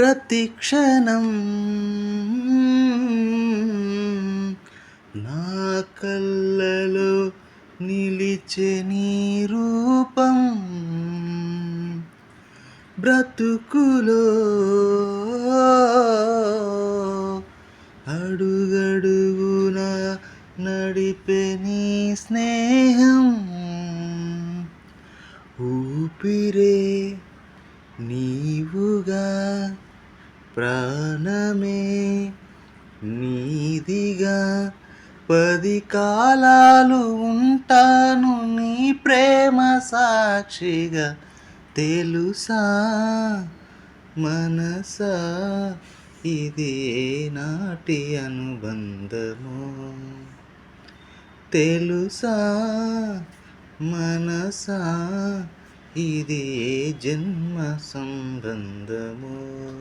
ప్రతి క్షణం నా కళ్ళలో నిలిచే నీ రూపం, బ్రతుకులో అడుగడుగున నడిపే నీ స్నేహం, ఊపిరే నీవుగా, ప్రాణమే నీదిగా, 10 కాలాలు ఉంటాను నీ ప్రేమ సాక్షిగా. తెలుసా మనసా ఇది నాటి అనుబంధము, తెలుసా మనసా ఇది జన్మ సంబంధము.